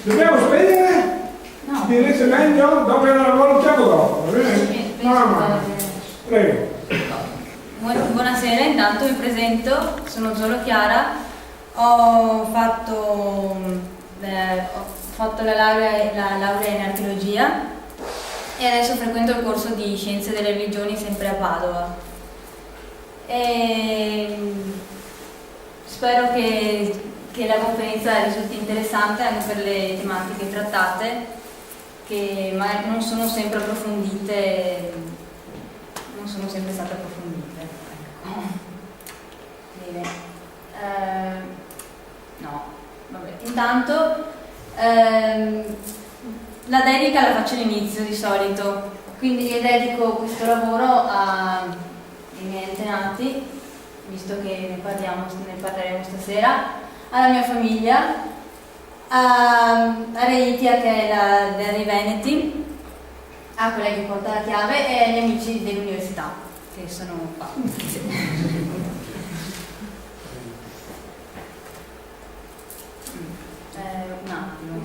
Dobbiamo spegnere? No. Direte meglio? Dopo la valutiamo dopo, va bene? No. Prego. Buonasera, intanto vi presento, sono Giolo Chiara, ho fatto la laurea in archeologia e adesso frequento il corso di Scienze delle Religioni sempre a Padova. Spero che la conferenza risulti interessante anche per le tematiche trattate, che magari non sono sempre approfondite, non sono sempre state approfondite. Ecco. Bene. No, vabbè. Intanto la dedica la faccio all'inizio di solito, quindi dedico questo lavoro ai miei antenati, visto che ne parleremo stasera, alla mia famiglia, a Reitia, che è la dei Veneti, a quella che porta la chiave, e agli amici dell'università che sono qua. Un attimo.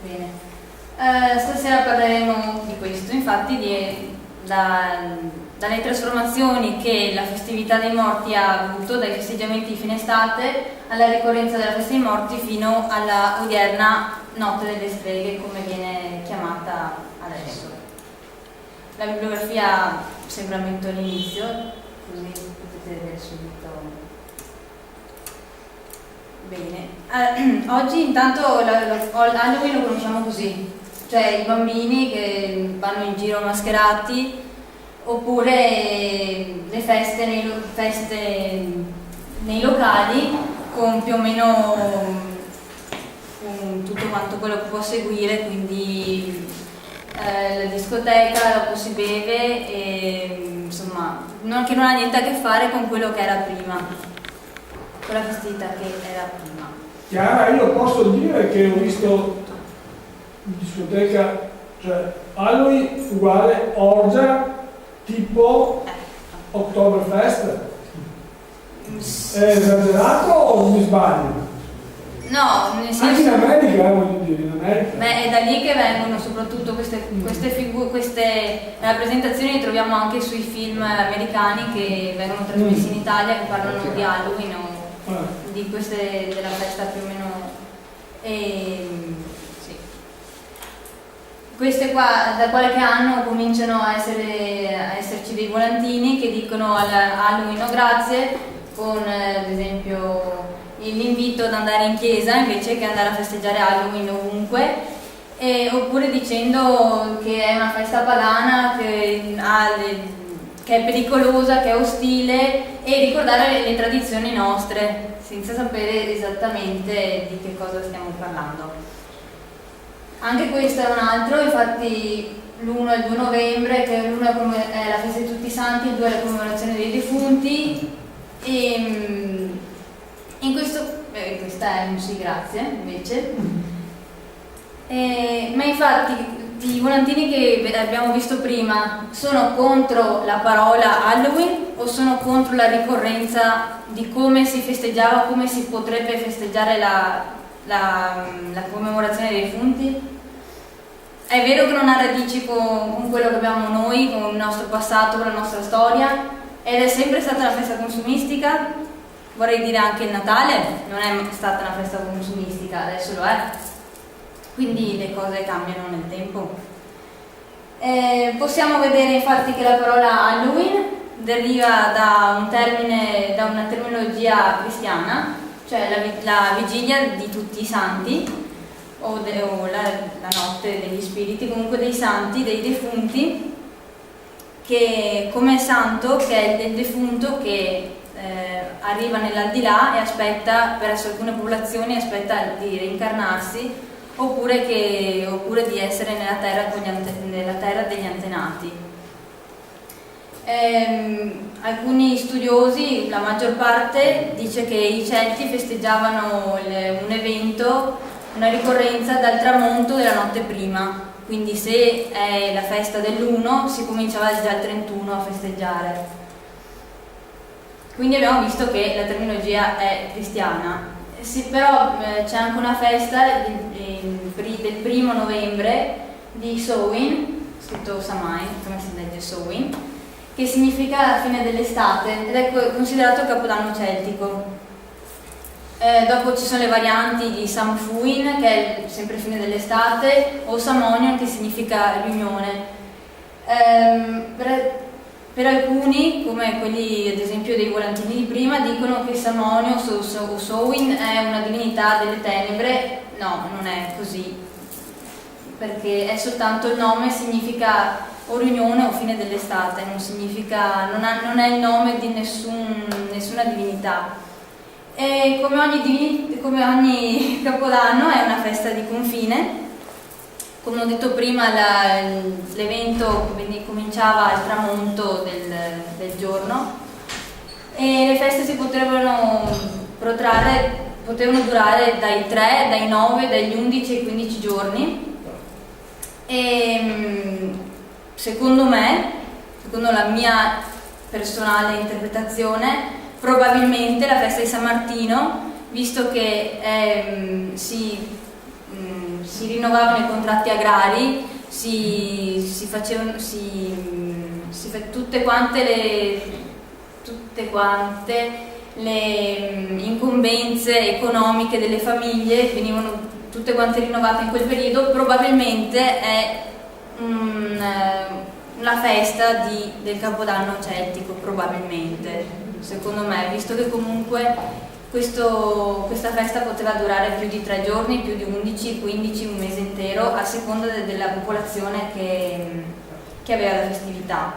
Bene. Stasera parleremo di questo, infatti dalle trasformazioni che la festività dei morti ha avuto, dai festeggiamenti di fine estate alla ricorrenza della festa dei morti fino alla odierna notte delle streghe, come viene chiamata adesso. La bibliografia sembra metto all'inizio, così potete vedere subito. Bene, oggi intanto Halloween lo conosciamo così, cioè i bambini che vanno in giro mascherati, oppure le feste nei locali con più o meno con tutto quanto quello che può seguire, quindi la discoteca, dopo si beve e insomma che non ha niente a che fare con quello che era prima, con la festività che era prima. Chiara, io posso dire che ho visto in discoteca, cioè Halloween uguale orgia tipo Oktoberfest. È esagerato o mi sbaglio? No, nel senso, anche in America, voglio dire, in America. Beh, è da lì che vengono soprattutto queste rappresentazioni, le troviamo anche sui film americani che vengono trasmessi in Italia, che parlano di Halloween o di della festa più o meno. Sì. Queste qua da qualche anno cominciano a esserci dei volantini che dicono al Halloween no grazie, con ad esempio l'invito ad andare in chiesa invece che andare a festeggiare Halloween ovunque, oppure dicendo che è una festa pagana, che è pericolosa, che è ostile, e ricordare le tradizioni nostre senza sapere esattamente di che cosa stiamo parlando. Anche questo è un altro, infatti l'1 e il 2 novembre, che l'1 è la festa di tutti i santi, il 2 è la commemorazione dei defunti, e in questo questa è un sì grazie invece. Ma infatti i volantini che abbiamo visto prima sono contro la parola Halloween o sono contro la ricorrenza di come si festeggiava, come si potrebbe festeggiare la commemorazione dei defunti? È vero che non ha radici con quello che abbiamo noi, con il nostro passato, con la nostra storia, ed è sempre stata una festa consumistica. Vorrei dire anche il Natale non è stata una festa consumistica, adesso lo è. Quindi le cose cambiano nel tempo. Possiamo vedere infatti che la parola Halloween deriva da un termine, da una terminologia cristiana, cioè la vigilia di tutti i santi, o la notte degli spiriti, comunque dei santi, dei defunti, che come santo, che è il defunto che arriva nell'aldilà e aspetta, verso alcune popolazioni, aspetta di reincarnarsi, oppure di essere nella terra degli antenati. Alcuni studiosi, la maggior parte, dice che i Celti festeggiavano un evento, una ricorrenza dal tramonto della notte prima, quindi se è la festa dell'1 si cominciava già il 31 a festeggiare. Quindi abbiamo visto che la terminologia è cristiana. Sì, però c'è anche una festa del 1° novembre di Samhain, scritto Samhain, come si legge Samhain, che significa la fine dell'estate ed è considerato capodanno celtico. Dopo ci sono le varianti di Samhain, che è sempre fine dell'estate, o Samhain, che significa riunione. Per alcuni, come quelli ad esempio dei volantini di prima, dicono che Samhain o Samhain è una divinità delle tenebre. No, non è così, perché è soltanto il nome, significa o riunione o fine dell'estate, non è il nome di nessuna divinità. E come ogni capodanno è una festa di confine. Come ho detto prima, l'evento cominciava al tramonto del giorno e le feste si potevano durare dai 3, dai 9, dagli 11 ai 15 giorni. E secondo la mia personale interpretazione, probabilmente la festa di San Martino, visto che si rinnovavano i contratti agrari, tutte quante le incombenze economiche delle famiglie venivano tutte quante rinnovate in quel periodo, probabilmente è la festa del Capodanno celtico, probabilmente, secondo me, visto che comunque questa festa poteva durare più di 3 giorni, più di 11, 15, un mese intero, a seconda della popolazione che aveva la festività.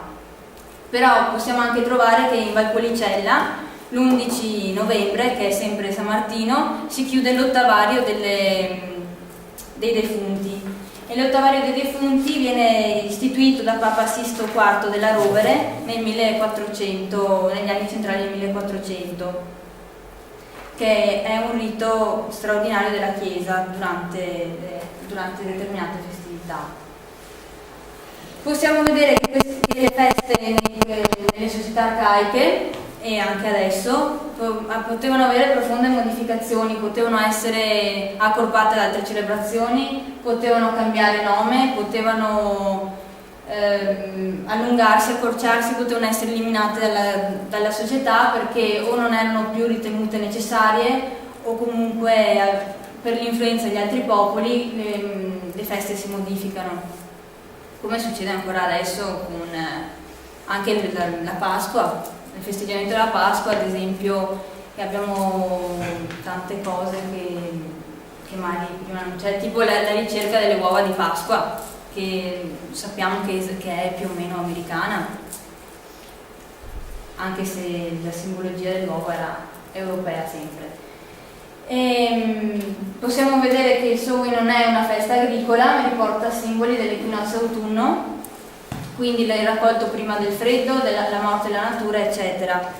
Però possiamo anche trovare che in Valpolicella, l'11 novembre, che è sempre San Martino, si chiude l'ottavario dei defunti. E l'ottavario dei defunti viene istituito da Papa Sisto IV della Rovere negli anni centrali del 1400. Che è un rito straordinario della Chiesa durante determinate festività. Possiamo vedere che le feste nelle società arcaiche e anche adesso potevano avere profonde modificazioni, potevano essere accorpate ad altre celebrazioni, potevano cambiare nome, potevano allungarsi, accorciarsi, potevano essere eliminate dalla società perché o non erano più ritenute necessarie o comunque per l'influenza degli altri popoli le feste si modificano, come succede ancora adesso con anche la Pasqua, il festeggiamento della Pasqua, ad esempio, che abbiamo tante cose che magari prima non c'è, tipo la ricerca delle uova di Pasqua, che sappiamo che è più o meno americana, anche se la simbologia dell'uovo era europea sempre. Possiamo vedere che il Samhain non è una festa agricola, ma riporta simboli dell'equinozio autunno, quindi il raccolto prima del freddo, la morte della natura, eccetera.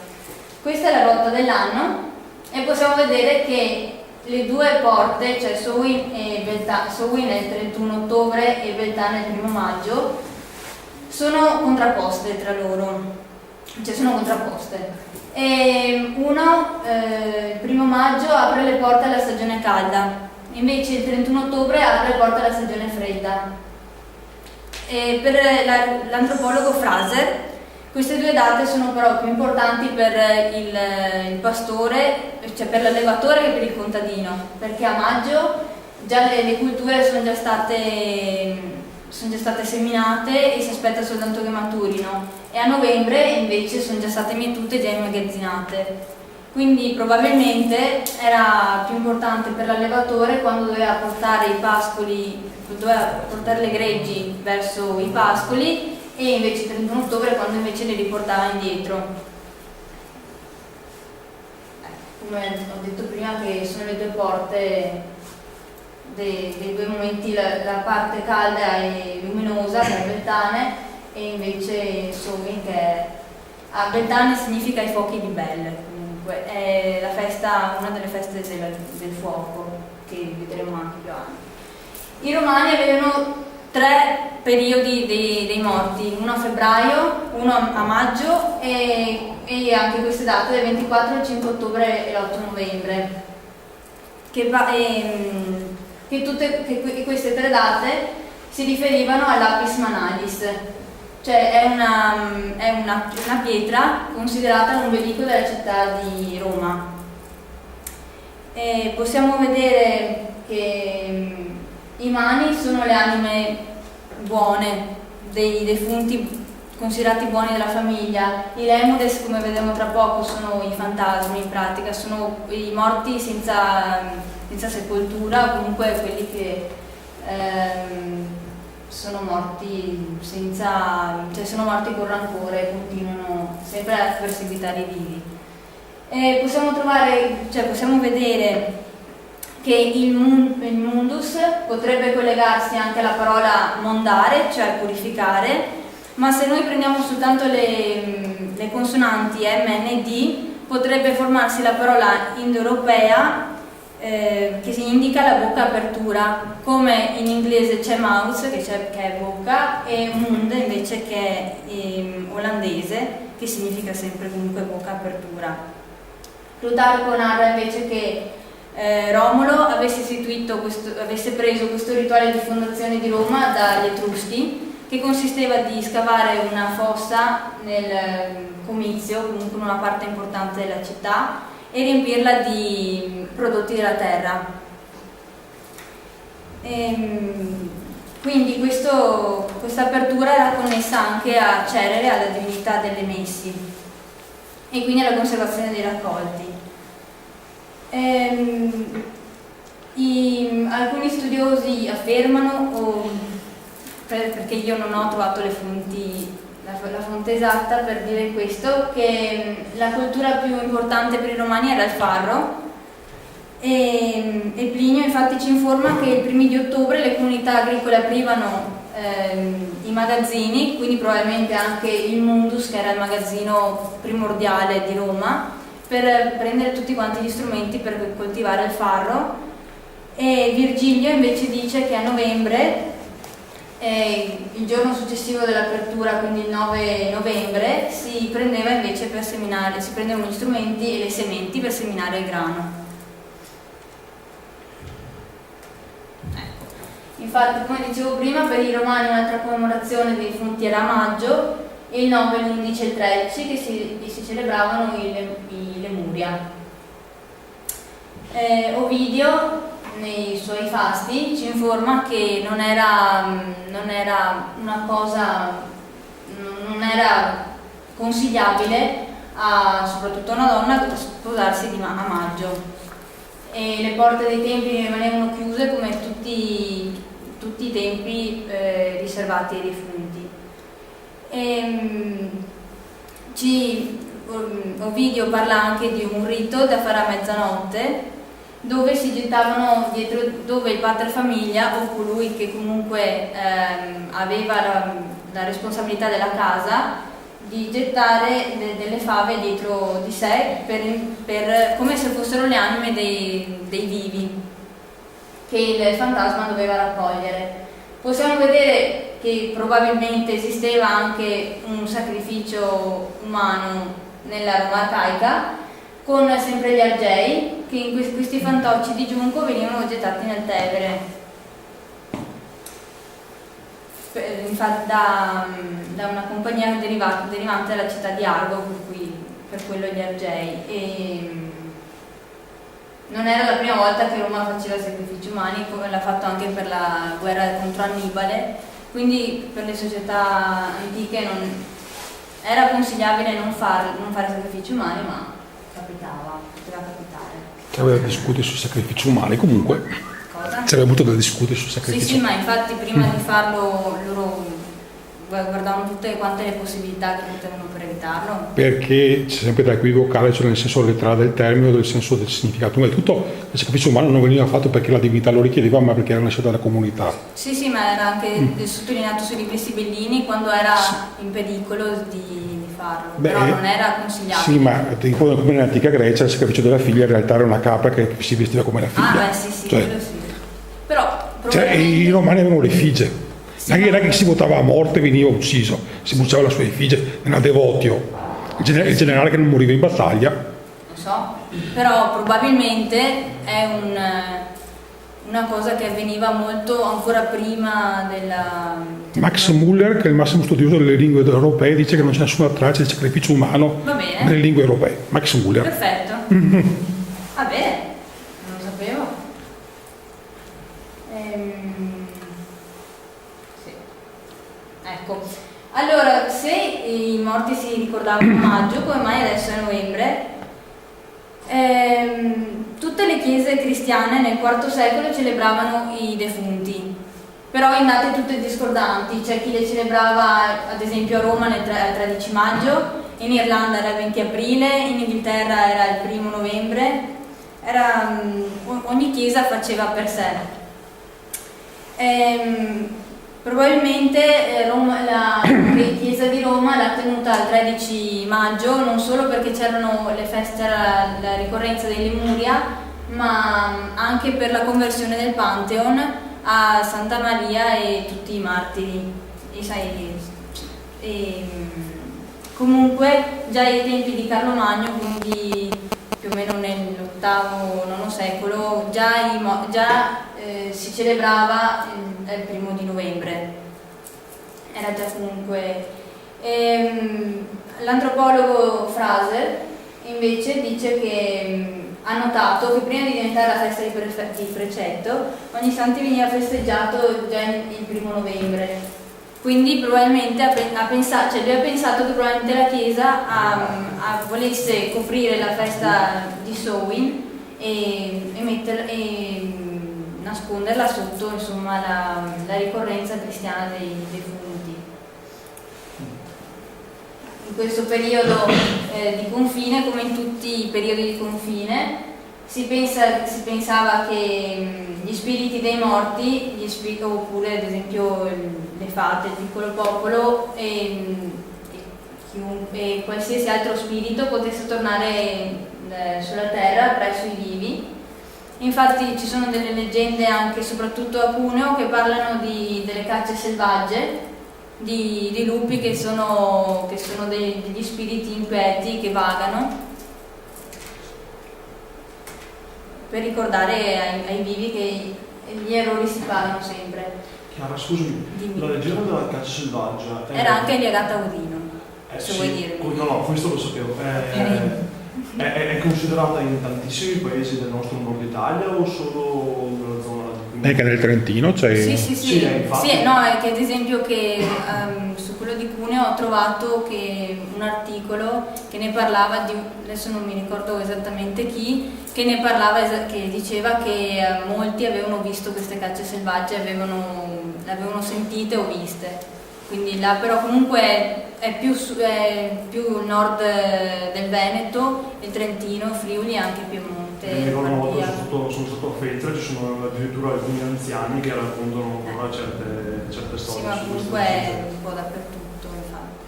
Questa è la rotta dell'anno e possiamo vedere che le due porte, cioè Samhain e Beltane, Samhain è il 31 ottobre e Beltane è il 1 maggio, sono contrapposte tra loro, cioè sono contrapposte. E il 1 maggio apre le porte alla stagione calda, invece il 31 ottobre apre le porte alla stagione fredda. E per l'antropologo Fraser queste due date sono però più importanti per il pastore, cioè per l'allevatore che per il contadino, perché a maggio già le culture sono già state seminate e si aspetta soltanto che maturino, e a novembre invece sono già state mietute e già immagazzinate. Quindi probabilmente era più importante per l'allevatore quando doveva portare le greggi verso i pascoli, e invece il 31 ottobre quando invece li riportava indietro. Come ho detto prima, che sono le due porte dei due momenti, la parte calda e luminosa che è Beltane, e invece Samhain che a Beltane significa i fuochi di Bel, comunque è la festa, una delle feste del fuoco che vedremo anche più avanti. I romani avevano 3 periodi dei morti, uno a febbraio, uno a maggio e anche queste date del 24, il 5 ottobre e l'8 novembre. Che queste 3 date si riferivano all'Apis Manalis, cioè è una pietra considerata l'ombelico della città di Roma. Possiamo vedere che i mani sono le anime buone dei defunti considerati buoni della famiglia, i lemudes, come vedremo tra poco, sono i fantasmi, in pratica sono i morti senza sepoltura, o comunque quelli che sono morti sono morti con rancore, continuano sempre a perseguitare i vivi. Possiamo vedere che il mundus potrebbe collegarsi anche alla parola mondare, cioè purificare, ma se noi prendiamo soltanto le consonanti M, N, D, potrebbe formarsi la parola indoeuropea che si indica la bocca apertura, come in inglese c'è mouth, che è bocca, e mund invece che è olandese, che significa sempre comunque bocca apertura. Plutarco narra invece che Romolo avesse preso questo rituale di fondazione di Roma dagli Etruschi, che consisteva di scavare una fossa nel comizio, comunque in una parte importante della città, e riempirla di prodotti della terra. Quindi questa apertura era connessa anche a Cerere, alla divinità delle messi, e quindi alla conservazione dei raccolti. Alcuni studiosi affermano, perché io non ho trovato la fonte esatta per dire questo, che la cultura più importante per i romani era il farro, e Plinio infatti ci informa che i primi di ottobre le comunità agricole aprivano i magazzini, quindi probabilmente anche il Mundus, che era il magazzino primordiale di Roma, per prendere tutti quanti gli strumenti per coltivare il farro. E Virgilio invece dice che a novembre, il giorno successivo dell'apertura, quindi il 9 novembre, si prendevano gli strumenti e le sementi per seminare il grano. Infatti, come dicevo prima, per i romani un'altra commemorazione dei defunti era a maggio, e il 9, l'11 e il 13 che si celebravano i Lemuria. Ovidio nei suoi fasti ci informa che non era consigliabile soprattutto a una donna sposarsi a maggio, e le porte dei templi rimanevano chiuse come tutti i templi riservati ai defunti. Ovidio parla anche di un rito da fare a mezzanotte, dove si gettavano dove il paterfamiglia, o colui che comunque aveva la responsabilità della casa, di gettare delle fave dietro di sé come se fossero le anime dei vivi che il fantasma doveva raccogliere. Possiamo vedere che probabilmente esisteva anche un sacrificio umano nella Roma arcaica, con sempre gli argei, che in questi fantocci di giunco venivano gettati nel Tevere. Infatti da una compagnia derivante dalla città di Argo, per quello gli argei. E non era la prima volta che Roma faceva sacrifici umani, come l'ha fatto anche per la guerra contro Annibale, quindi per le società antiche non era consigliabile non fare sacrifici umani, ma poteva capitare. C'aveva da discutere sui sacrifici umani, comunque. Cosa? C'era molto da discutere sui sacrifici. Sì, ma infatti prima di farlo loro guardavano tutte quante le possibilità che potevano per evitarlo. Perché c'è sempre da equivocare, cioè nel senso letterale del termine o nel senso del significato. Prima di tutto il sacrificio umano non veniva fatto perché la divinità lo richiedeva, ma perché era una scelta della comunità. Sì, ma era anche sottolineato sui libri sibillini quando era in pericolo di farlo. Però non era consigliabile. Sì, ma tipo come nell'antica Grecia il sacrificio della figlia in realtà era una capra che si vestiva come la figlia. Ah, beh, sì, cioè, quello sì. Però i romani avevano le figlie. Non è che si votava a morte e veniva ucciso, si bruciava la sua effigie, nella devotio. Il generale che non moriva in battaglia. Non so, però probabilmente è una cosa che avveniva molto ancora prima della... Max Muller, che è il massimo studioso delle lingue europee, dice che non c'è nessuna traccia di sacrificio umano nelle lingue europee. Max Muller. Perfetto. Va bene, non lo sapevo. Sì. Ecco, allora, se i morti si ricordavano a maggio, come mai adesso è novembre? Tutte le chiese cristiane nel IV secolo celebravano i defunti, però in date tutte discordanti. C'è chi le celebrava ad esempio a Roma il 13 maggio, in Irlanda era il 20 aprile, in Inghilterra era il 1 novembre, ogni chiesa faceva per sé. Probabilmente la chiesa di Roma l'ha tenuta il 13 maggio non solo perché c'erano le feste, c'era la ricorrenza dei Lemuria, ma anche per la conversione del Pantheon a Santa Maria e tutti i martiri. Comunque già ai tempi di Carlo Magno, quindi più o meno nell'VIII-IX secolo, già si celebrava il 1 di novembre. Era già comunque... l'antropologo Fraser invece dice che ha notato che prima di diventare la festa di precetto, ogni santi veniva festeggiato già il 1 novembre. Quindi probabilmente lui ha pensato che probabilmente la Chiesa volesse coprire la festa di Samhain e nasconderla sotto, insomma, la ricorrenza cristiana dei defunti. In questo periodo di confine, come in tutti i periodi di confine, si pensava che gli spiriti dei morti, oppure ad esempio le fate, il piccolo popolo e qualsiasi altro spirito potesse tornare sulla terra presso i vivi. Infatti ci sono delle leggende anche soprattutto a Cuneo che parlano delle cacce selvagge, di lupi che sono degli spiriti inquieti che vagano, per ricordare ai vivi che gli errori si pagano sempre. Chiara, scusami, la leggenda della caccia selvaggia era anche legata a Odino, se vuoi dire. No, questo lo sapevo. È considerata in tantissimi paesi del nostro nord Italia o solo nella zona di qui? Anche nel Trentino c'è... Sì, no, è che ad esempio che su quello di Cuneo ho trovato un articolo che ne parlava adesso non mi ricordo esattamente chi, che ne parlava, che diceva che molti avevano visto queste cacce selvagge, le avevano sentite o viste. Quindi là però comunque è più nord del Veneto, il Trentino, Friuli e anche Piemonte. Mi ricordo una volta sono stato a Feltre, ci sono addirittura alcuni anziani che raccontano ancora certe storie. Sì, ma comunque è un po' dappertutto, infatti.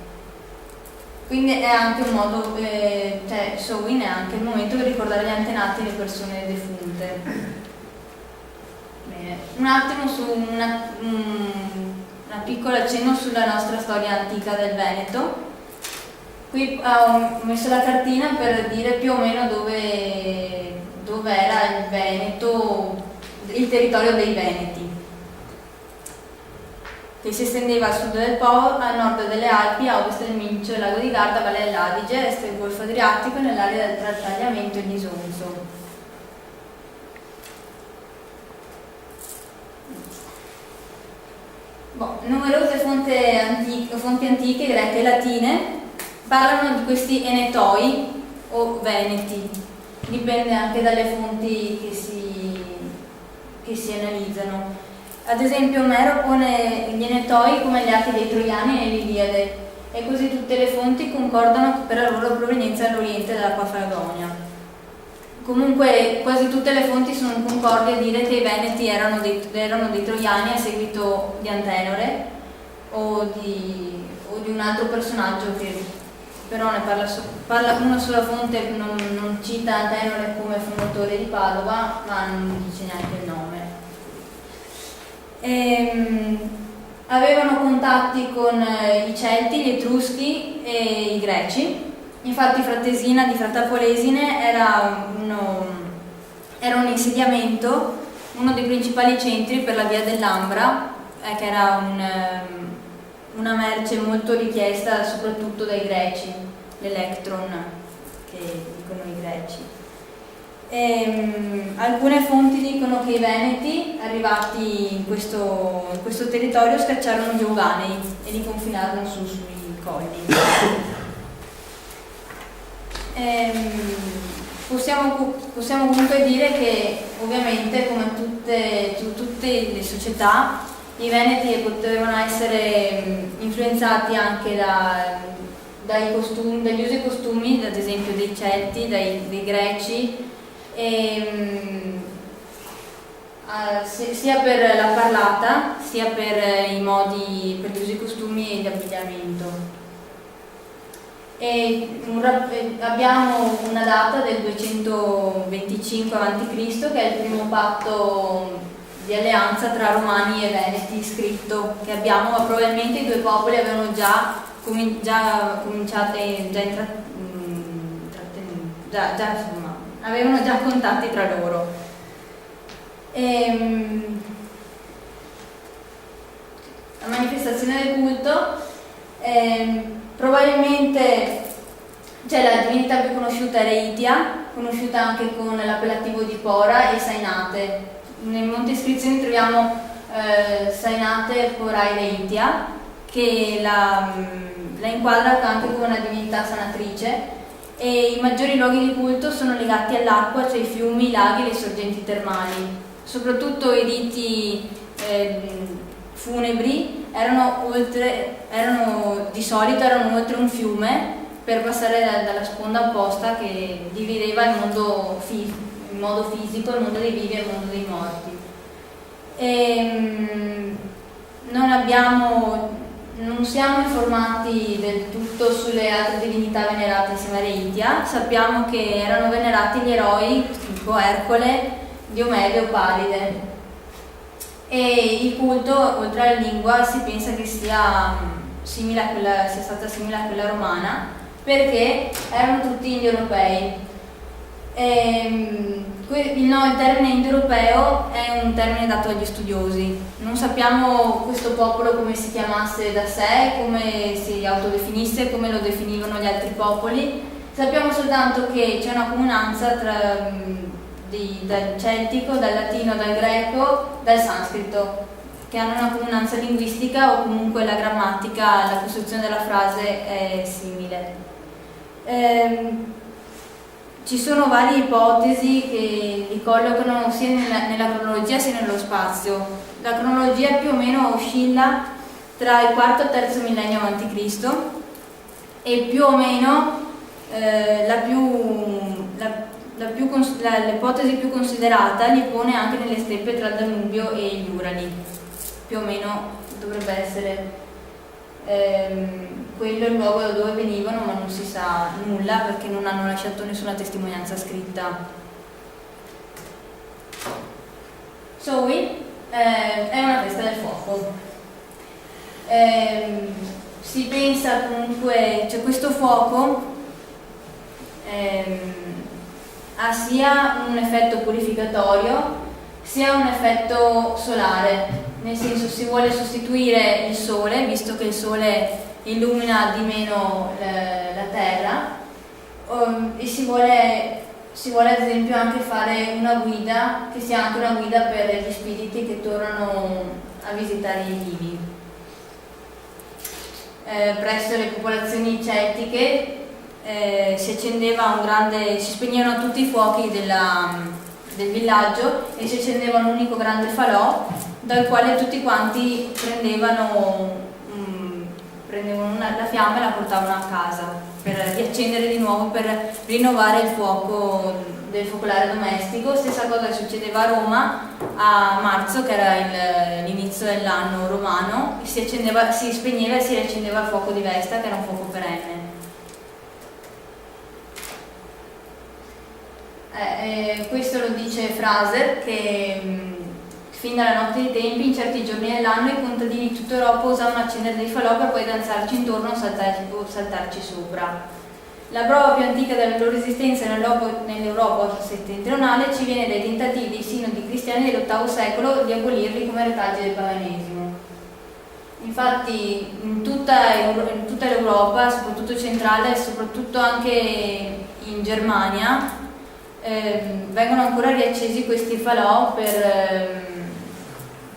Quindi è anche un modo, Samhain è anche il momento per ricordare gli antenati e le persone defunte. Bene, un attimo su una piccola accenno sulla nostra storia antica del Veneto. Qui ho messo la cartina per dire più o meno dove era il Veneto, il territorio dei Veneti, che si estendeva a sud del Po, a nord delle Alpi, a ovest del Mincio, il lago di Garda, Valle dell'Adige, a est del Golfo Adriatico e nell'area tra il Tagliamento e l'Isonzo. Numerose fonti antiche, greche e latine, parlano di questi enetoi o veneti, dipende anche dalle fonti che si analizzano. Ad esempio Omero pone gli enetoi come alleati dei Troiani nell'Iliade, e così tutte le fonti concordano per la loro provenienza dall'oriente della Paphlagonia. Comunque quasi tutte le fonti sono concordi a dire che i Veneti erano dei Troiani a seguito di Antenore o di un altro personaggio che però ne parla una sola fonte, non cita Antenore come fondatore di Padova, ma non dice neanche il nome. avevano contatti con i Celti, gli Etruschi e i Greci. Infatti Fratesina di Fratapolesine era un insediamento, uno dei principali centri per la via dell'Ambra, che era una merce molto richiesta soprattutto dai greci, l'electron che dicono i greci. Alcune fonti dicono che i Veneti, arrivati in questo territorio, scacciarono gli Euganei e li confinarono sui colli. Possiamo comunque dire che ovviamente, come tutte le società, i Veneti potevano essere influenzati anche dagli usi e costumi, ad esempio dei Celti, dei Greci, sia per la parlata sia per i modi, per gli usi e costumi e l'abbigliamento. Abbiamo una data del 225 a.C. che è il primo patto di alleanza tra Romani e Veneti scritto che abbiamo, ma probabilmente i due popoli avevano già avevano già contatti tra loro. La manifestazione del culto, probabilmente la divinità più conosciuta era Itia, conosciuta anche con l'appellativo di Pora e Sainate. Nelle molte iscrizioni troviamo Sainate, Pora e Itia, che la inquadra anche come una divinità sanatrice, e i maggiori luoghi di culto sono legati all'acqua, cioè i fiumi, i laghi e le sorgenti termali. Soprattutto i riti funebri di solito erano oltre un fiume per passare dalla sponda opposta che divideva il mondo in modo fisico, il mondo dei vivi e il mondo dei morti. Non siamo informati del tutto sulle altre divinità venerate insieme a Reitia. Sappiamo che erano venerati gli eroi tipo Ercole, Diomede o Paride. E il culto, oltre alla lingua, si pensa che sia stata simile a quella romana, perché erano tutti indoeuropei. Il termine indoeuropeo è un termine dato agli studiosi. Non sappiamo questo popolo come si chiamasse da sé, come si autodefinisse, come lo definivano gli altri popoli. Sappiamo soltanto che c'è una comunanza dal celtico, dal latino, dal greco, dal sanscrito, che hanno una comunanza linguistica o comunque la grammatica, la costruzione della frase è simile. Ci sono varie ipotesi che li collocano sia nella cronologia sia nello spazio. La cronologia più o meno oscilla tra il IV e il III millennio a.C. e più o meno l'ipotesi più considerata li pone anche nelle steppe tra il Danubio e gli Urali. Più o meno dovrebbe essere quello è il luogo da dove venivano, ma non si sa nulla perché non hanno lasciato nessuna testimonianza scritta. È una festa del fuoco. Si pensa comunque, cioè questo fuoco ha sia un effetto purificatorio sia un effetto solare, nel senso si vuole sostituire il sole, visto che il sole illumina di meno la terra, e si vuole ad esempio anche fare una guida che sia anche una guida per gli spiriti che tornano a visitare i vivi. Presso le popolazioni celtiche si spegnevano tutti i fuochi del villaggio e si accendeva un unico grande falò dal quale tutti quanti prendevano la fiamma e la portavano a casa per riaccendere di nuovo, per rinnovare il fuoco del focolare domestico. Stessa cosa succedeva a Roma a marzo, che era l'inizio dell'anno romano, si spegneva e si riaccendeva il fuoco di Vesta, che era un fuoco perenne. Questo lo dice Fraser, che fin dalla notte dei tempi, in certi giorni dell'anno i contadini di tutta Europa usavano accendere dei falò per poi danzarci intorno o saltarci sopra. La prova più antica della loro esistenza nell'Europa settentrionale ci viene dai tentativi dei sinodi cristiani dell'VIII secolo di abolirli come retaggi del paganesimo. Infatti in tutta l'Europa, soprattutto centrale e soprattutto anche in Germania, vengono ancora riaccesi questi falò per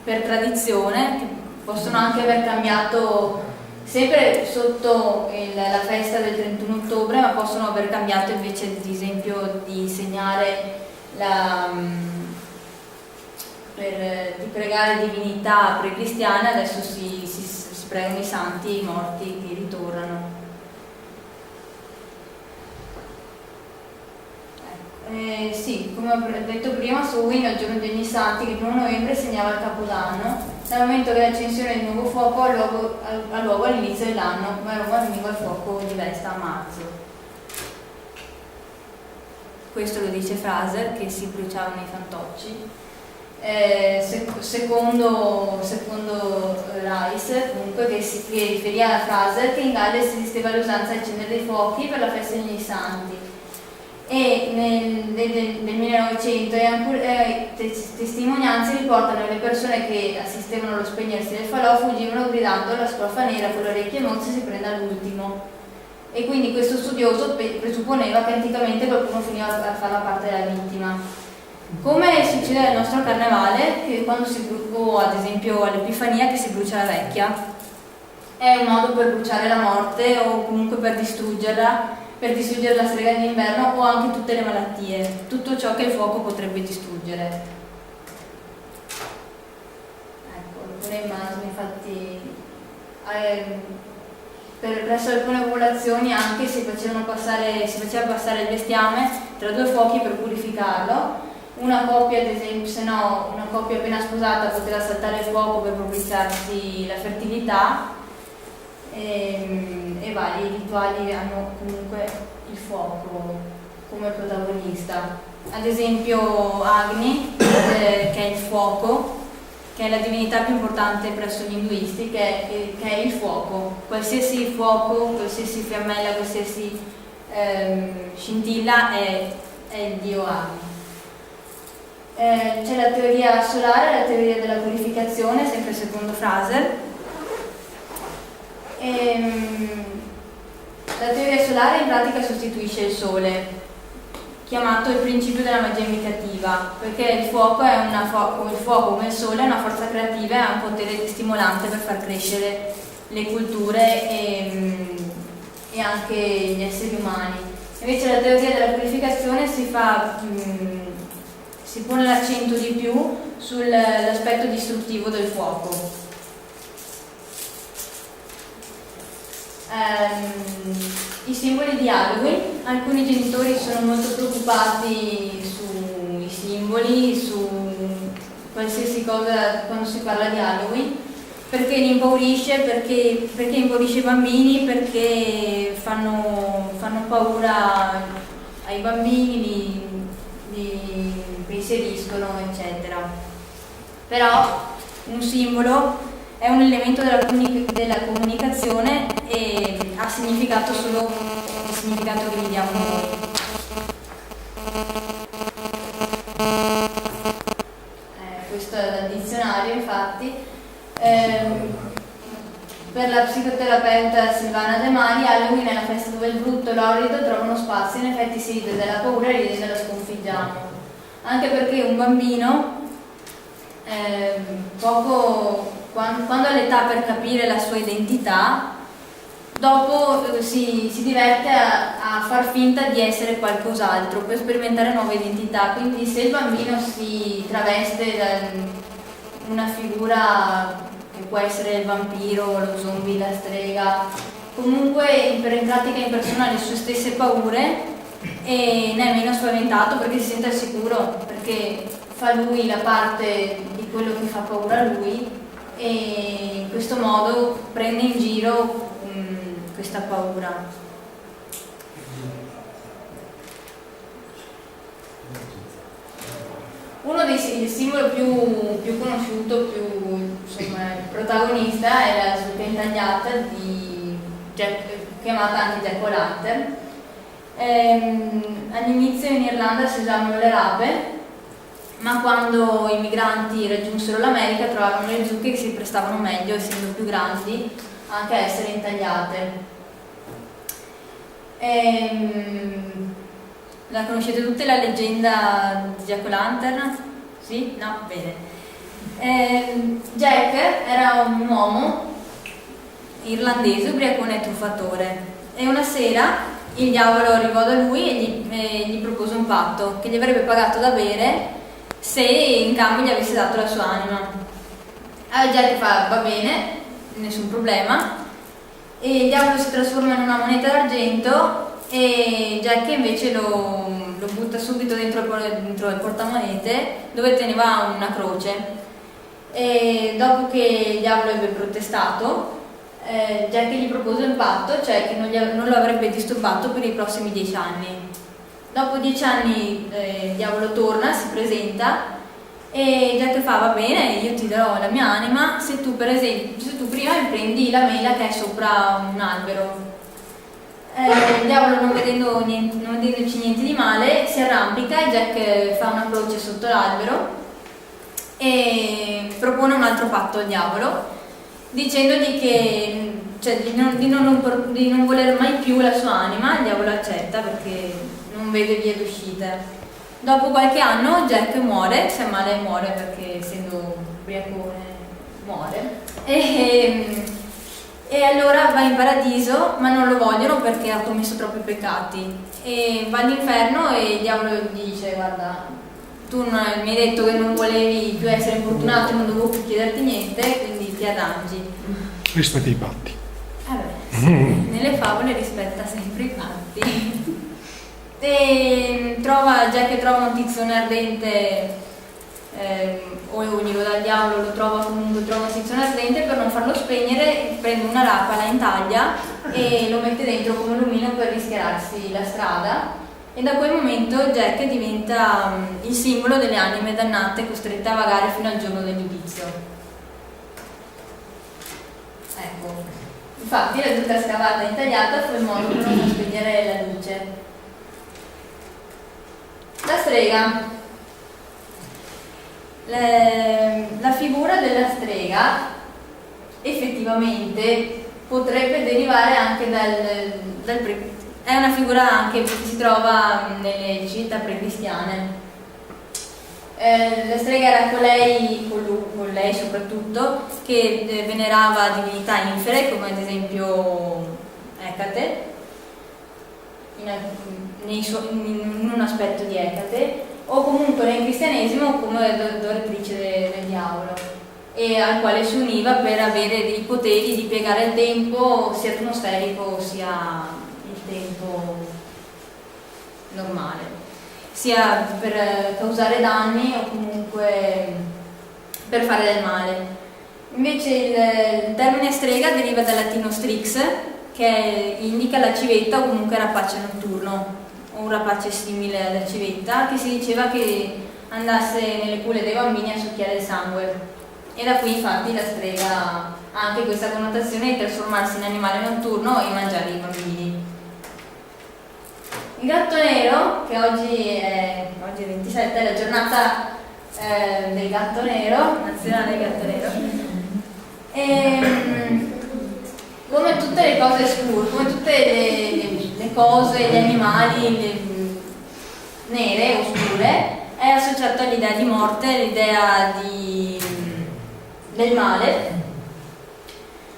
tradizione, che possono anche aver cambiato sempre sotto la festa del 31 ottobre, ma possono aver cambiato invece, ad esempio, di segnare di pregare divinità pre-cristiane, adesso si pregano i santi e i morti che ritornano. Sì, come ho detto prima, Samhain è il giorno degli santi, che il 1 novembre segnava il capodanno, dal momento che l'accensione di nuovo fuoco ha luogo all'inizio dell'anno, ma a Roma veniva il fuoco di Vesta a marzo. Questo lo dice Fraser, che si bruciavano i fantocci. Secondo Rice, comunque, che si riferiva a Fraser, che in Galles esisteva l'usanza di accendere dei fuochi per la festa degli santi, e nel 1900 testimonianze riportano che le persone che assistevano allo spegnersi del falò fuggivano gridando: la scrofa nera con le orecchie mozze si prende all'ultimo. E quindi questo studioso presupponeva che anticamente qualcuno finiva a fare la parte della vittima. Come succede nel nostro carnevale, che quando o ad esempio all'Epifania, che si brucia la vecchia, è un modo per bruciare la morte o comunque per distruggere la strega dell'inverno o anche tutte le malattie, tutto ciò che il fuoco potrebbe distruggere. Ecco, alcune immagini, infatti, presso alcune popolazioni anche si faceva passare il bestiame tra due fuochi per purificarlo. Una coppia, ad esempio, se no, una coppia appena sposata poteva saltare il fuoco per propiciarsi la fertilità, e vari rituali hanno comunque il fuoco come protagonista. Ad esempio Agni, che è il fuoco, che è la divinità più importante presso gli induisti, che è il fuoco. Qualsiasi fuoco, qualsiasi fiammella, qualsiasi scintilla è il dio Agni. C'è la teoria solare, la teoria della purificazione, sempre secondo Fraser. La teoria solare in pratica sostituisce il sole, chiamato il principio della magia imitativa, perché il fuoco come il sole è una forza creativa e ha un potere stimolante per far crescere le culture e anche gli esseri umani. Invece la teoria della purificazione si pone l'accento di più sull'aspetto distruttivo del fuoco. I simboli di Halloween, alcuni genitori sono molto preoccupati sui simboli, su qualsiasi cosa quando si parla di Halloween, perché li impaurisce, perché impaurisce i bambini, perché fanno paura ai bambini, li impensieriscono, eccetera. Però un simbolo è un elemento della comunicazione e ha significato solo il significato che gli diamo noi. Questo è dal dizionario, infatti. Per la psicoterapeuta Silvana De Mari, Halloween è la festa dove il brutto e l'orrido trovano spazio, in effetti si ride della paura e ride della sconfiggiamo. Anche perché un bambino quando ha l'età per capire la sua identità, dopo si diverte a far finta di essere qualcos'altro per sperimentare nuove identità. Quindi se il bambino si traveste da una figura che può essere il vampiro, lo zombie, la strega, comunque in pratica impersona le sue stesse paure e ne è meno spaventato perché si sente al sicuro, perché fa lui la parte di quello che fa paura a lui e in questo modo prende in giro questa paura. il simbolo più conosciuto, insomma, il protagonista è la zucca intagliata di chiamata anche Jack O'Lantern. All'inizio in Irlanda si usavano le rape, ma quando i migranti raggiunsero l'America trovarono le zucche che si prestavano meglio, essendo più grandi, anche a essere intagliate. La conoscete tutte la leggenda di Jack O'Lantern? Sì? No? Bene. Jack era un uomo irlandese, ubriacone e truffatore, e una sera il diavolo arrivò da lui e gli propose un patto che gli avrebbe pagato da bere se in cambio gli avesse dato la sua anima. Allora Jack fa: va bene, nessun problema, e il diavolo si trasforma in una moneta d'argento e Jack invece lo butta subito dentro il portamonete, dove teneva una croce. E dopo che il diavolo ebbe protestato, Jack gli propose un patto, cioè che non lo avrebbe disturbato per i prossimi 10 anni. Dopo 10 anni il diavolo torna, si presenta e Jack fa: va bene, io ti darò la mia anima se tu prima prendi la mela che è sopra un albero. Il diavolo, non vedendoci niente di male, si arrampica e Jack fa una croce sotto l'albero e propone un altro patto al diavolo, dicendogli che, di non voler mai più la sua anima. Il diavolo accetta perché non vede vie d'uscita. Dopo qualche anno Jack muore, se male muore perché essendo ubriacone muore, e allora va in paradiso, ma non lo vogliono perché ha commesso troppi peccati, e va all'inferno e il diavolo gli dice: guarda, tu mi hai detto che non volevi più essere infortunato e non dovevo più chiederti niente, quindi ti arrangi. Rispetta i patti. Sì, nelle favole rispetta sempre i patti. E Jack trova un tizzone ardente, o glielo dà il diavolo, trova un tizzone ardente, per non farlo spegnere prende una rapa, la intaglia e lo mette dentro come lumino per rischiararsi la strada, e da quel momento Jack diventa il simbolo delle anime dannate costrette a vagare fino al giorno del giudizio. Ecco, infatti la zucca scavata e intagliata fu il modo per non spegnere la luce. La strega. La figura della strega effettivamente potrebbe derivare anche è una figura anche che si trova nelle civiltà precristiane. La strega era con lei soprattutto, che venerava divinità infere come ad esempio Ecate, in un aspetto di Ecate, o comunque nel cristianesimo come doratrice del diavolo, e al quale si univa per avere dei poteri di piegare il tempo sia atmosferico sia il tempo normale, sia per causare danni o comunque per fare del male. Invece il termine strega deriva dal latino strix, che indica la civetta o comunque rapace notturno, o un rapace simile alla civetta, che si diceva che andasse nelle culle dei bambini a succhiare il sangue, e da qui infatti la strega ha anche questa connotazione di trasformarsi in animale notturno e mangiare i bambini. Il gatto nero, che oggi è 27, è la giornata del gatto nero, nazionale del gatto nero. Come tutte le cose scure, come tutte le cose, gli animali nere o scure, è associato all'idea di morte, all'idea del male.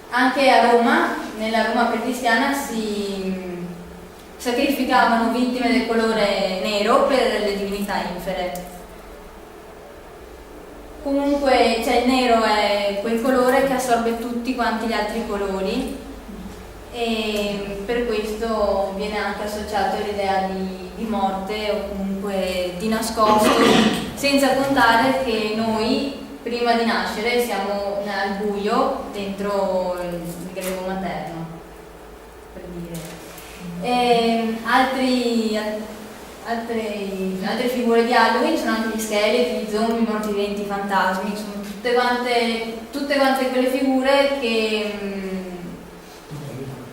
Anche a Roma, nella Roma precristiana, si sacrificavano vittime del colore nero per le divinità infere. Comunque, il nero è quel colore che assorbe tutti quanti gli altri colori, e per questo viene anche associato all'idea di morte o comunque di nascosto, senza contare che noi prima di nascere siamo al buio dentro il grembo materno, per dire. altre figure di Halloween sono anche gli scheletri, gli zombie, i morti viventi, i fantasmi, sono tutte quante quelle figure che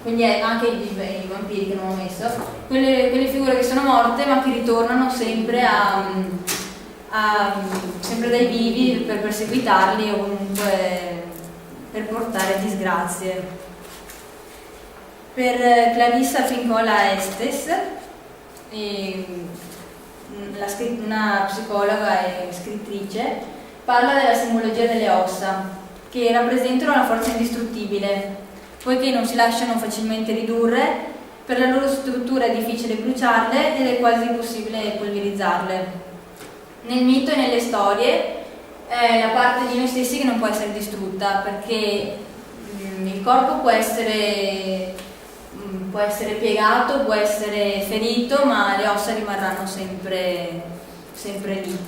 quindi anche i vampiri che non ho messo, quelle figure che sono morte ma che ritornano sempre sempre dai vivi per perseguitarli o comunque per portare disgrazie. Per Clarissa Pincola Estes, una psicologa e scrittrice, parla della simbologia delle ossa, che rappresentano una forza indistruttibile, poiché non si lasciano facilmente ridurre, per la loro struttura è difficile bruciarle ed è quasi impossibile polverizzarle. Nel mito e nelle storie è la parte di noi stessi che non può essere distrutta, perché il corpo può essere piegato, può essere ferito, ma le ossa rimarranno sempre lì.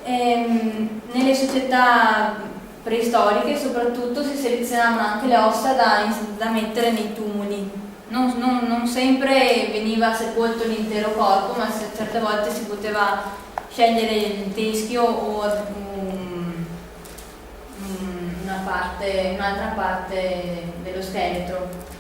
Nelle società preistoriche soprattutto si selezionavano anche le ossa da mettere nei tumuli. Non sempre veniva sepolto l'intero corpo, ma certe volte si poteva scegliere il teschio o un'altra parte dello scheletro.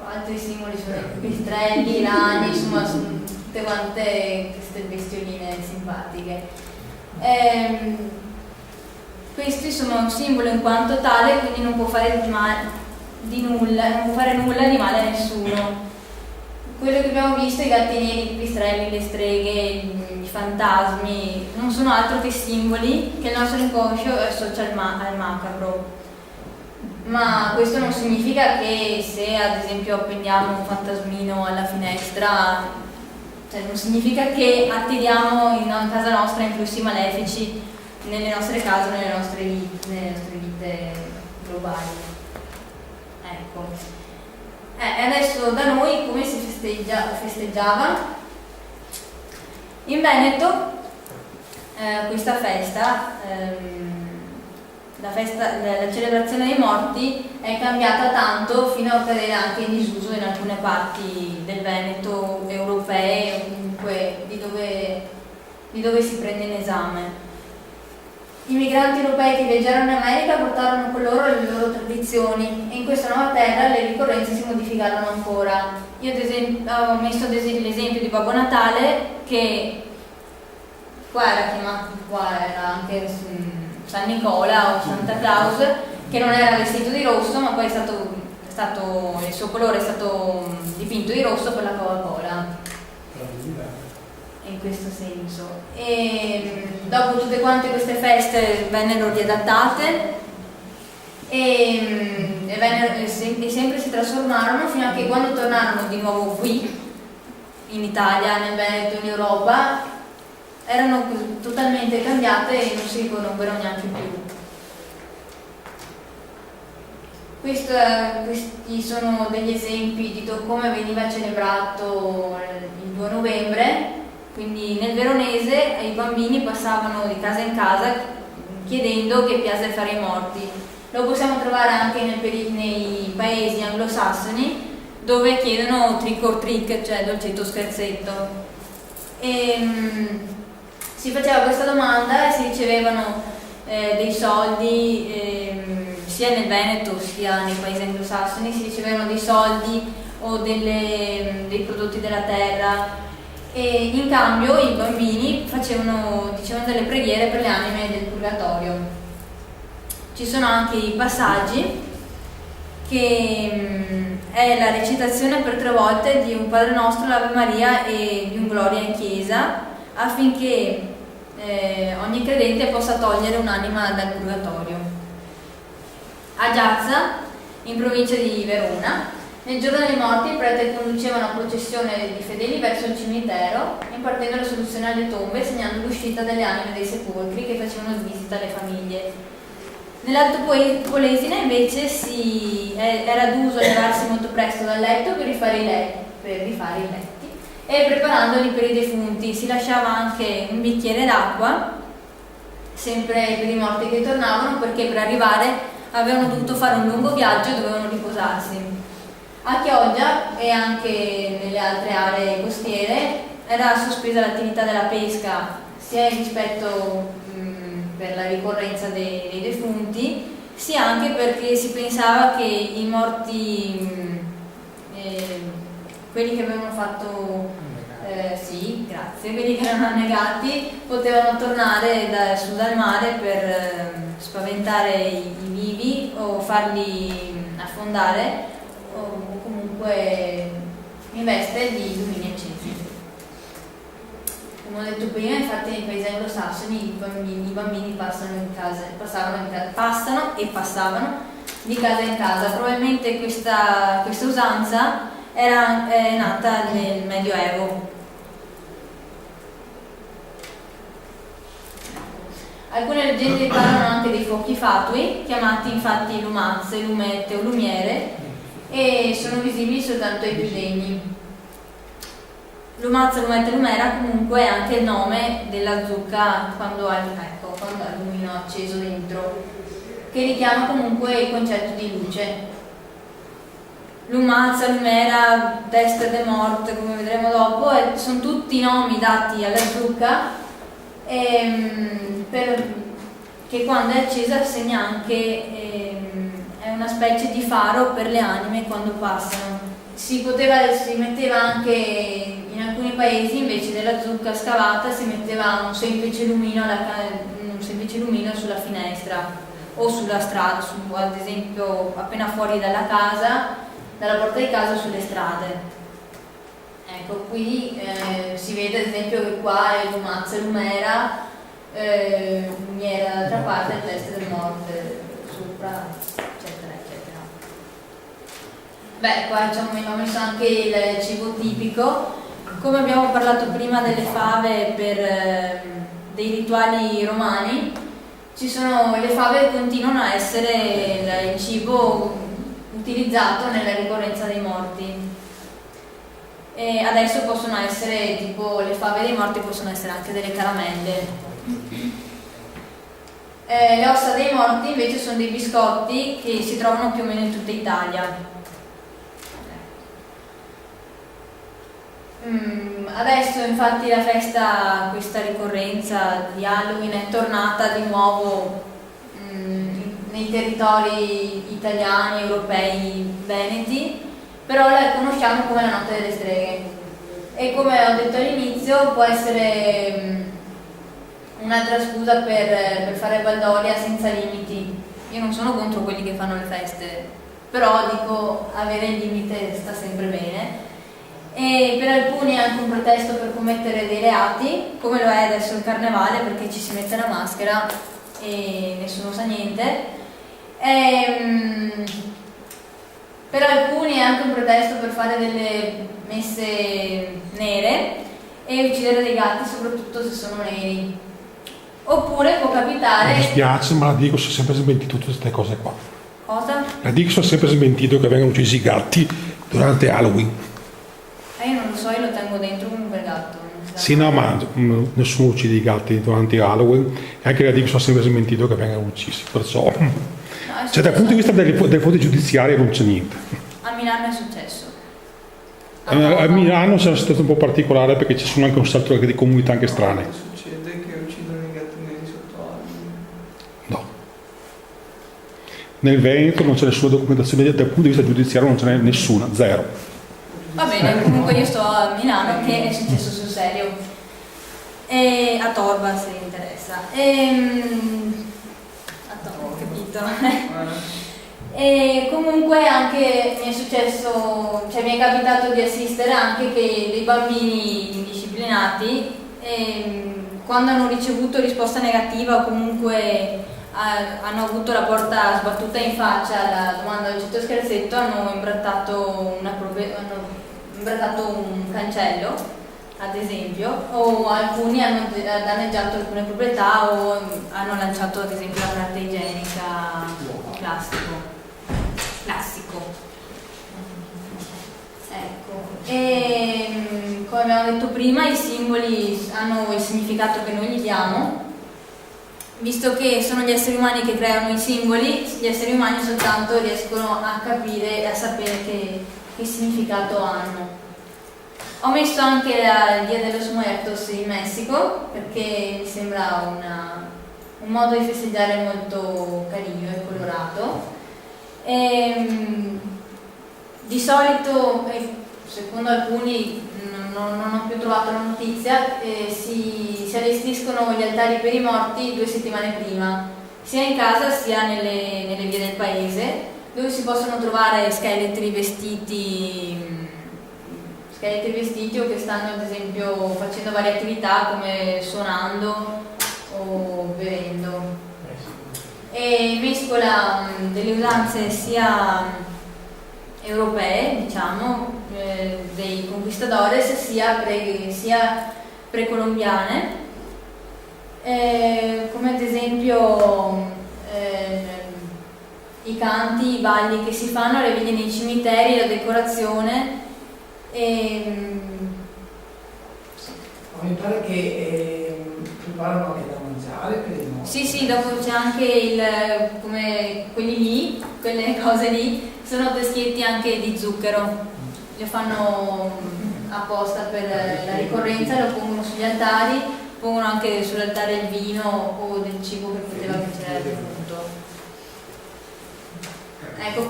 Altri simboli sono i pipistrelli, i ragni, insomma sono tutte quante queste bestioline simpatiche. Questi sono un simbolo in quanto tale, quindi non può fare nulla di male a nessuno. Quello che abbiamo visto, i gatti neri, i pipistrelli, le streghe, i fantasmi, non sono altro che simboli che il nostro inconscio associa al macabro. Ma questo non significa che se ad esempio appendiamo un fantasmino alla finestra, cioè non significa che attiriamo in casa nostra influssi malefici nelle nostre case, nelle nostre vite globali. Ecco. Adesso da noi come si festeggiava? In Veneto questa festa, la celebrazione dei morti è cambiata tanto fino a cadere anche in disuso in alcune parti del Veneto, europee o comunque di dove si prende in esame. I migranti europei che viaggiarono in America portarono con loro le loro tradizioni e in questa nuova terra le ricorrenze si modificarono ancora. Io ad esempio, ho messo l'esempio di Babbo Natale, che qua era anche San Nicola o Santa Claus, che non era vestito di rosso, ma poi il suo colore è stato dipinto di rosso per la Coca-Cola. In questo senso. E dopo tutte quante queste feste vennero riadattate e sempre si trasformarono fino a che quando tornarono di nuovo qui in Italia, nel Veneto, in Europa, erano totalmente cambiate e non si riconobbero neanche più. Questi sono degli esempi di come veniva celebrato il 2 novembre. Quindi nel veronese i bambini passavano di casa in casa chiedendo che piazza fare i morti. Lo possiamo trovare anche nei paesi anglosassoni, dove chiedono trick or treat, cioè dolcetto scherzetto. Si faceva questa domanda e si ricevevano dei soldi, sia nel Veneto sia nei paesi anglosassoni, si ricevevano dei soldi o dei prodotti della terra. E in cambio i bambini dicevano delle preghiere per le anime del purgatorio. Ci sono anche i passaggi, che è la recitazione per 3 volte di un Padre Nostro, l'Ave Maria e di un Gloria in chiesa, affinché ogni credente possa togliere un'anima dal purgatorio. A Giazza, in provincia di Verona, nel giorno dei morti il prete conduceva una processione di fedeli verso il cimitero, impartendo la soluzione alle tombe e segnando l'uscita delle anime dei sepolcri che facevano visita alle famiglie. Nell'Alto Polesine invece era d'uso levarsi molto presto dal letto per rifare i letti e preparandoli per i defunti. Si lasciava anche un bicchiere d'acqua, sempre per i morti che tornavano, perché per arrivare avevano dovuto fare un lungo viaggio e dovevano riposarsi. A Chioggia e anche nelle altre aree costiere era sospesa l'attività della pesca, sia rispetto per la ricorrenza dei defunti, sia anche perché si pensava che i morti, quelli che avevano fatto, sì, grazie, quelli che erano annegati, potevano tornare su dal mare per spaventare i vivi o farli affondare, o comunque in veste di lumini accesi. Come ho detto prima, infatti nei paesi anglosassoni i bambini passano e passavano di casa in casa. Probabilmente questa usanza è nata nel Medioevo. Alcune leggende parlano anche dei fuochi fatui, chiamati infatti lumazze, lumette o lumiere, e sono visibili soltanto ai più degni. Lumazza, lumetta e lumera comunque è anche il nome della zucca quando ha il lumino acceso dentro, che richiama comunque il concetto di luce. Lumazza, lumera, testa de morte, come vedremo dopo, sono tutti nomi dati alla zucca che quando è accesa segna anche, è una specie di faro per le anime quando passano. Si metteva anche in alcuni paesi, invece della zucca scavata, si metteva un semplice lumino sulla finestra o sulla strada, ad esempio appena fuori dalla porta di casa, sulle strade. Ecco, qui si vede ad esempio che qua è lumazza e lumera, lumiera dall'altra parte e testa della morte sopra, eccetera eccetera. Beh, qua ho messo anche il cibo tipico. Come abbiamo parlato prima delle fave dei rituali romani, le fave continuano a essere il cibo utilizzato nella ricorrenza dei morti. E adesso possono essere, tipo le fave dei morti possono essere anche delle caramelle. Le ossa dei morti invece sono dei biscotti che si trovano più o meno in tutta Italia. Adesso infatti la festa, questa ricorrenza di Halloween è tornata di nuovo nei territori italiani, europei, veneti, però la conosciamo come la notte delle streghe e, come ho detto all'inizio, può essere un'altra scusa per fare baldoria senza limiti. Io non sono contro quelli che fanno le feste, però dico, avere il limite sta sempre bene. E per alcuni è anche un pretesto per commettere dei reati, come lo è adesso il carnevale, perché ci si mette la maschera e nessuno sa niente. Per alcuni è anche un pretesto per fare delle messe nere e uccidere dei gatti, soprattutto se sono neri. Oppure può capitare... Mi spiace, ma la Digos ha sempre smentito tutte queste cose qua. Cosa? La Digos ha sempre smentito che vengano uccisi i gatti durante Halloween. Io non lo so, io lo tengo dentro comunque il gatto. Sì, no, ma nessuno uccide i gatti durante Halloween, e anche la Digos ha sempre smentito che vengano uccisi, perciò... No, cioè, dal punto di vista delle fonti giudiziarie non c'è niente. A Milano è successo. A Milano c'è una situazione un po' particolare perché ci sono anche un salto di comunità anche strane. Succede che uccidono i gatti neri sotto alberi? No. Nel Veneto non c'è nessuna documentazione, dal punto di vista giudiziario non ce n'è nessuna, zero. Va bene, comunque io sto a Milano, che è successo sul serio. E a Torba, se vi interessa. Ho capito. E comunque anche mi è successo, cioè mi è capitato di assistere anche che dei bambini indisciplinati, quando hanno ricevuto risposta negativa o comunque hanno avuto la porta sbattuta in faccia alla domanda del cito scherzetto, hanno imbrattato un cancello, ad esempio, o alcuni hanno danneggiato alcune proprietà o hanno lanciato ad esempio la carta igienica classico. Ecco, e come abbiamo detto prima, i simboli hanno il significato che noi gli diamo. Visto che sono gli esseri umani che creano i simboli, gli esseri umani soltanto riescono a capire e a sapere che che significato hanno. Ho messo anche la Dia de los Muertos in Messico perché mi sembra un modo di festeggiare molto carino e colorato. Di solito, secondo alcuni, non ho più trovato la notizia, si allestiscono gli altari per i morti 2 settimane prima, sia in casa sia nelle vie del paese, dove si possono trovare scheletri vestiti o che stanno ad esempio facendo varie attività come suonando o bevendo, e mescola delle usanze sia europee, diciamo, dei conquistadores, sia precolombiane, come ad esempio i canti, i balli che si fanno alle vie nei cimiteri, la decorazione. Mi pare che preparano anche da mangiare per i morti. Sì, dopo c'è anche come quelli lì, quelle cose lì, sono deschietti anche di zucchero, le fanno apposta per la ricorrenza, lo pongono sugli altari, pongono anche sull'altare il vino o del cibo che poteva piacere al defunto. Ecco,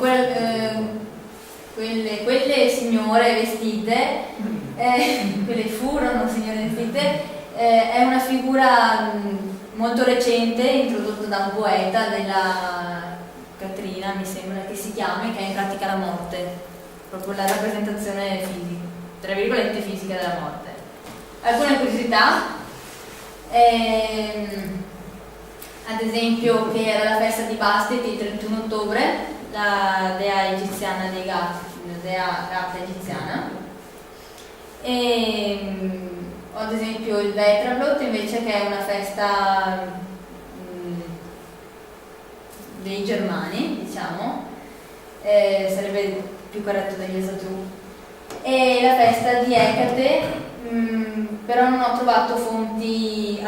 quelle signore vestite, quelle furono signore vestite, è una figura molto recente, introdotta da un poeta della Catrina, mi sembra che si chiami, che è in pratica la morte, proprio la rappresentazione fisica, tra virgolette fisica della morte. Alcune curiosità, ad esempio che era la festa di Bastet il 31 ottobre, la dea egiziana dei gatti, la dea gatta egiziana, e ad esempio il Vetrablot invece, che è una festa dei germani, diciamo, sarebbe più corretto degli Esatru, e la festa di Ecate, però non ho trovato fonti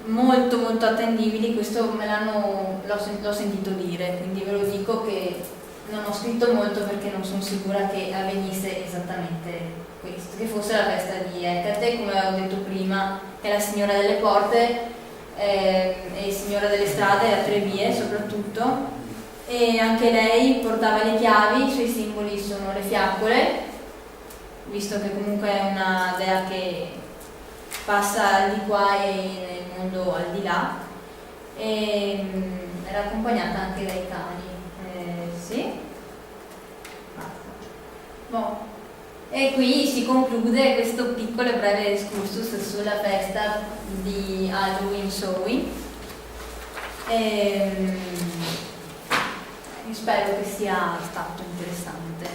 molto molto attendibili, questo l'ho sentito dire, quindi ve lo dico che non ho scritto molto perché non sono sicura che avvenisse esattamente questo, che fosse la festa di Ecate, come avevo detto prima, che è la signora delle porte e signora delle strade, a 3 vie soprattutto, e anche lei portava le chiavi, i suoi simboli sono le fiaccole, visto che comunque è una dea che passa al di qua e nel mondo al di là, e era accompagnata anche dai cani. Sì? Basta. E qui si conclude questo piccolo e breve excursus sulla festa di Halloween Samhain. Spero che sia stato interessante.